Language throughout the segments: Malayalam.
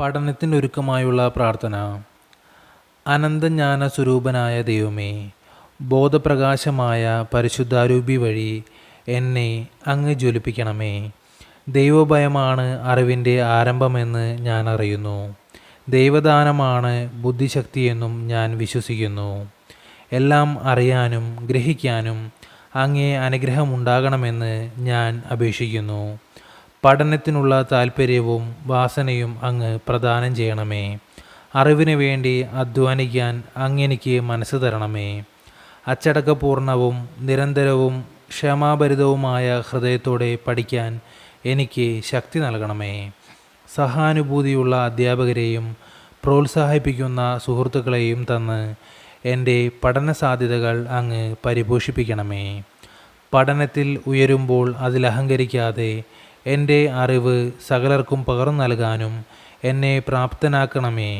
പഠനത്തിനൊരുക്കമായുള്ള പ്രാർത്ഥന. അനന്തജ്ഞാന സ്വരൂപനായ ദൈവമേ, ബോധപ്രകാശമായ പരിശുദ്ധാരൂപി വഴി എന്നെ അങ്ങ് ജ്വലിപ്പിക്കണമേ. ദൈവഭയമാണ് അറിവിൻ്റെ ആരംഭമെന്ന് ഞാൻ അറിയുന്നു. ദൈവദാനമാണ് ബുദ്ധിശക്തിയെന്നും ഞാൻ വിശ്വസിക്കുന്നു. എല്ലാം അറിയാനും ഗ്രഹിക്കാനും അങ്ങേ അനുഗ്രഹമുണ്ടാകണമെന്ന് ഞാൻ അപേക്ഷിക്കുന്നു. പഠനത്തിനുള്ള താൽപ്പര്യവും വാസനയും അങ്ങ് പ്രദാനം ചെയ്യണമേ. അറിവിന് വേണ്ടി അധ്വാനിക്കാൻ അങ്ങെനിക്ക് മനസ്സ് തരണമേ. അച്ചടക്കപൂർണവും നിരന്തരവും ക്ഷമാഭരിതവുമായ ഹൃദയത്തോടെ പഠിക്കാൻ എനിക്ക് ശക്തി നൽകണമേ. സഹാനുഭൂതിയുള്ള അധ്യാപകരെയും പ്രോത്സാഹിപ്പിക്കുന്ന സുഹൃത്തുക്കളെയും തന്ന് എൻ്റെ പഠന സാധ്യതകൾ അങ്ങ് പരിപോഷിപ്പിക്കണമേ. പഠനത്തിൽ ഉയരുമ്പോൾ അതിലഹങ്കരിക്കാതെ എൻ്റെ അറിവ് സകലർക്കും പകർന്നു നൽകാനും എന്നെ പ്രാപ്തനാക്കണമേ.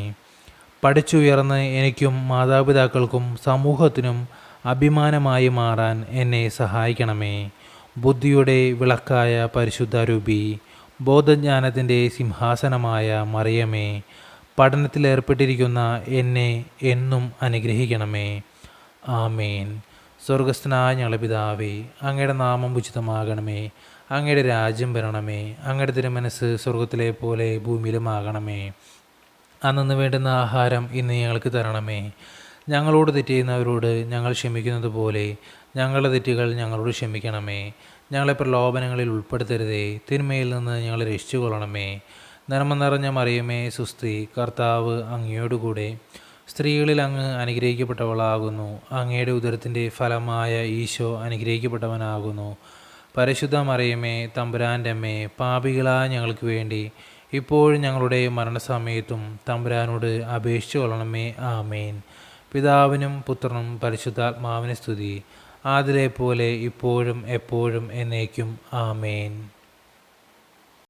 പഠിച്ചുയർന്ന് എനിക്കും മാതാപിതാക്കൾക്കും സമൂഹത്തിനും അഭിമാനമായി മാറാൻ എന്നെ സഹായിക്കണമേ. ബുദ്ധിയുടെ വിളക്കായ പരിശുദ്ധാരൂപി, ബോധജ്ഞാനത്തിൻ്റെ സിംഹാസനമായ മറിയമേ, പഠനത്തിലേർപ്പെട്ടിരിക്കുന്ന എന്നെ എന്നും അനുഗ്രഹിക്കണമേ. ആമേൻ. സ്വർഗസ്ഥനായ ഞങ്ങളുടെ പിതാവേ, അങ്ങയുടെ നാമം ഉചിതമാകണമേ. അങ്ങയുടെ രാജ്യം വരണമേ. അങ്ങയുടെ തിരുമനസ്സ് സ്വർഗത്തിലെ പോലെ ഭൂമിയിലുമാകണമേ. അന്നു വേണ്ടുന്ന ആഹാരം ഇന്ന് ഞങ്ങൾക്ക് തരണമേ. ഞങ്ങളോട് തെറ്റ് ചെയ്യുന്നവരോട് ഞങ്ങൾ ക്ഷമിക്കുന്നത് പോലെ ഞങ്ങളുടെ തെറ്റുകൾ ഞങ്ങളോട് ക്ഷമിക്കണമേ. ഞങ്ങളെ പ്രലോഭനങ്ങളിൽ ഉൾപ്പെടുത്തരുതേ, തിന്മയിൽ നിന്ന് ഞങ്ങളെ രക്ഷിച്ചുകൊള്ളണമേ. നന്മ നിറഞ്ഞ മറിയമേ, സുസ്തി, കർത്താവ് അങ്ങയോടുകൂടെ സ്ത്രീകളിൽ അങ്ങ് അനുഗ്രഹിക്കപ്പെട്ടവളാകുന്നു. അങ്ങയുടെ ഉദരത്തിൻ്റെ ഫലമായ ഈശോ അനുഗ്രഹിക്കപ്പെട്ടവനാകുന്നു. പരിശുദ്ധ മറിയമേ, തമ്പുരാൻ്റെ അമ്മേ, പാപികളായ ഞങ്ങൾക്ക് വേണ്ടി ഇപ്പോഴും ഞങ്ങളുടെ മരണസമയത്തും തമ്പുരാനോട് അപേക്ഷിച്ചു കൊള്ളണമേ. ആമേൻ. പിതാവിനും പുത്രനും പരിശുദ്ധാത്മാവിന് സ്തുതി, ആദിലെ പോലെ ഇപ്പോഴും എപ്പോഴും എന്നേക്കും. ആമേൻ.